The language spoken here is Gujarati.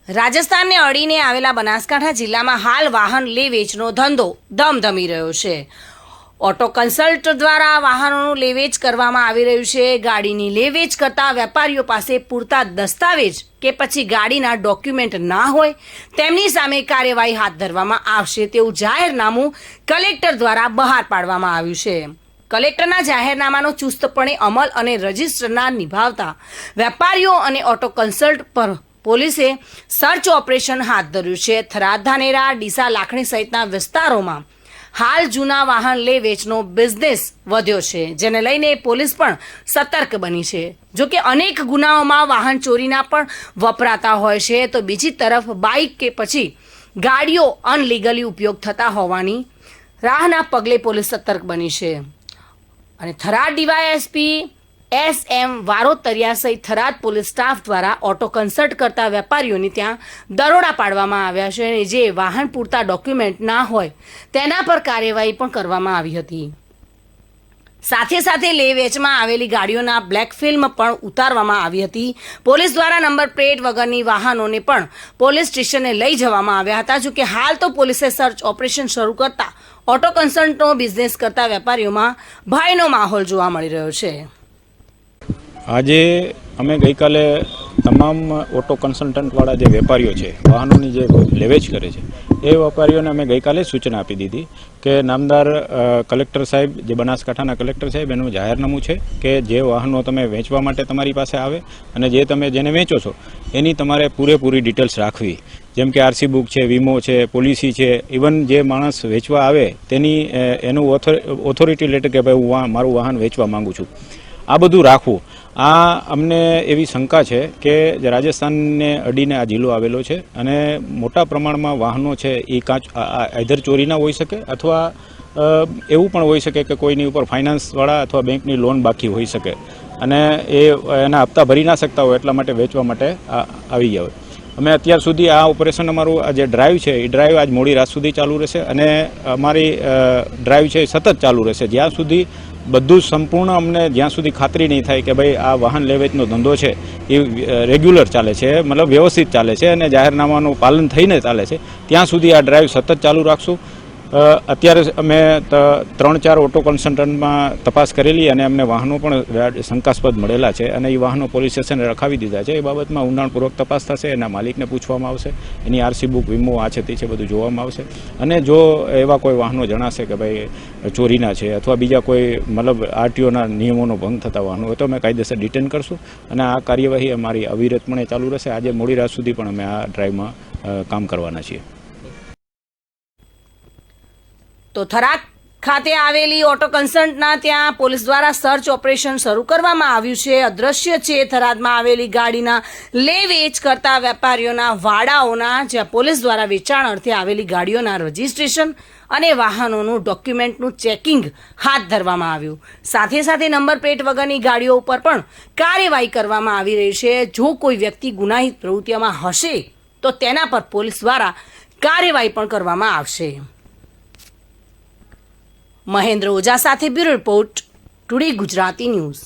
રાજસ્થાનને અડીને આવેલા બનાસકાંઠા જિલ્લામાં હાલ વાહન લે વેચનો ધંધો ધમધમી રહ્યો છે। ઓટો કન્સલ્ટ દ્વારા વાહનોનું લે વેચ કરવામાં આવી રહ્યું છે। ગાડીની લે વેચ કરતા વેપારીઓ પાસે પૂરતા દસ્તાવેજ કે પછી ગાડીના ડોક્યુમેન્ટ ના હોય તેમની સામે કાર્યવાહી હાથ ધરવામાં આવશે તેવું જાહેરનામું કલેક્ટર દ્વારા બહાર પાડવામાં આવ્યું છે। કલેક્ટરના જાહેરનામાનો ચુસ્તપણે અમલ અને રજિસ્ટરના નિભાવતા વેપારીઓ અને ઓટો કન્સલ્ટ પર પોલીસે સર્ચ ઓપરેશન હાથ ધર્યું છે। થરાદ, ધાનેરા, ડીસા, લાખણી સહિતના વિસ્તારોમાં હાલ જૂના વાહન લે વેચનો બિઝનેસ વધ્યો છે, જેને લઈને પોલીસ પણ સતર્ક બની છે। જોકે અનેક ગુનાઓમાં વાહન ચોરીના પણ વપરાતા હોય છે, તો બીજી તરફ બાઇક કે પછી ગાડીઓ અનલીગલી ઉપયોગ થતા હોવાની રાહના પગલે પોલીસ સતર્ક બની છે। અને થરાદ ડીવાયએસપી SM વારોતરિયા સહિત થરાદ પોલીસ સ્ટાફ દ્વારા ઓટો કન્સલ્ટ કરતા વેપારીઓને ત્યાં દરોડા પાડવામાં આવ્યા છે અને જે વાહન પૂરતા ડોક્યુમેન્ટ ના હોય તેના પર કાર્યવાહી પણ કરવામાં આવી હતી। સાથે સાથે લે વેચમાં આવેલી ગાડીઓના બ્લેક ફિલ્મ પણ ઉતારવામાં આવી હતી। પોલીસ દ્વારા નંબર પ્લેટ વગરની વાહનોને પણ પોલીસ સ્ટેશને લઈ જવામાં આવ્યા હતા। જોકે હાલ તો પોલીસે સર્ચ ઓપરેશન શરૂ કરતા ઓટો કન્સલ્ટનો બિઝનેસ કરતા વેપારીઓમાં ભયનો માહોલ જોવા મળી રહ્યો છે। આજે અમે ગઈકાલે તમામ ઓટો કન્સલ્ટન્ટવાળા જે વેપારીઓ છે, વાહનોની જે લેવેચ કરે છે, એ વેપારીઓને અમે ગઈકાલે સૂચના આપી દીધી કે નામદાર કલેક્ટર સાહેબ, જે બનાસકાંઠાના કલેક્ટર સાહેબ, એનું જાહેરનામું છે કે જે વાહનો તમે વેચવા માટે તમારી પાસે આવે અને જે તમે જેને વેચો છો એની તમારે પૂરેપૂરી ડિટેલ્સ રાખવી, જેમ કે RC બુક છે, વીમો છે, પોલિસી છે, ઇવન જે માણસ વેચવા આવે તેની એનું ઓથોરિટી લેટર કે ભાઈ હું મારું વાહન વેચવા માગું છું, આ બધું રાખવું। આ અમને એવી શંકા છે કે રાજસ્થાનને અડીને આ જિલ્લો આવેલો છે અને મોટા પ્રમાણમાં વાહનો છે એ આઈધર ચોરીના હોઈ શકે અથવા એવું પણ હોઈ શકે કે કોઈની ઉપર ફાઇનાન્સવાળા અથવા બેંકની લોન બાકી હોઈ શકે અને એના હપ્તા ભરી ના શકતા હોય એટલા માટે વેચવા માટે આવી ગયા હોય। અમે અત્યાર સુધી આ ઓપરેશન અમારું આ જે ડ્રાઈવ છે એ ડ્રાઈવ આજ મોડી રાત સુધી ચાલુ રહેશે અને અમારી ડ્રાઈવ છે એ સતત ચાલુ રહેશે જ્યાં સુધી બધું સંપૂર્ણ અમને જ્યાં સુધી ખાતરી નહીં થાય કે ભાઈ આ વાહન લેવેચનો ધંધો છે એ રેગ્યુલર ચાલે છે, મતલબ વ્યવસ્થિત ચાલે છે અને જાહેરનામાનું પાલન થઈને ચાલે છે, ત્યાં સુધી આ ડ્રાઈવ સતત ચાલુ રાખશું। અત્યારે અમે 3-4 ઓટો કન્સલ્ટન્ટમાં તપાસ કરેલી અને અમને વાહનો પણ શંકાસ્પદ મળેલા છે અને એ વાહનો પોલીસ સ્ટેશને રખાવી દીધા છે। એ બાબતમાં ઊંડાણપૂર્વક તપાસ થશે, એના માલિકને પૂછવામાં આવશે, એની RC બુક, વીમો આ છે તે છે બધું જોવામાં આવશે અને જો એવા કોઈ વાહનો જણાશે કે ભાઈ ચોરીના છે અથવા બીજા કોઈ મતલબ RTOના નિયમોનો ભંગ થતા વાહનો હોય તો અમે કાયદેસર ડિટેન કરશું અને આ કાર્યવાહી અમારી અવિરતપણે ચાલુ રહેશે। આજે મોડી રાત સુધી પણ અમે આ ડ્રાઈવમાં કામ કરવાના છીએ। તો થરાદ ખાતે આવેલી ઓટો કન્સલ્ટના ત્યાં પોલીસ દ્વારા સર્ચ ઓપરેશન શરૂ કરવામાં આવ્યું છે। અદ્રશ્ય છે થરાદમાં આવેલી ગાડીના લે વેચ કરતા વેપારીઓના વાડાઓના, જ્યાં પોલીસ દ્વારા વેચાણ અર્થે આવેલી ગાડીઓના રજિસ્ટ્રેશન અને વાહનોનું ડોક્યુમેન્ટનું ચેકિંગ હાથ ધરવામાં આવ્યું। સાથે સાથે નંબર પ્લેટ વગરની ગાડીઓ ઉપર પણ કાર્યવાહી કરવામાં આવી રહી છે। જો કોઈ વ્યક્તિ ગુનાહિત પ્રવૃત્તિઓમાં હશે તો તેના પર પોલીસ દ્વારા કાર્યવાહી પણ કરવામાં આવશે। મહેન્દ્ર ઓઝા સાથે bureau report, today Gujarati news.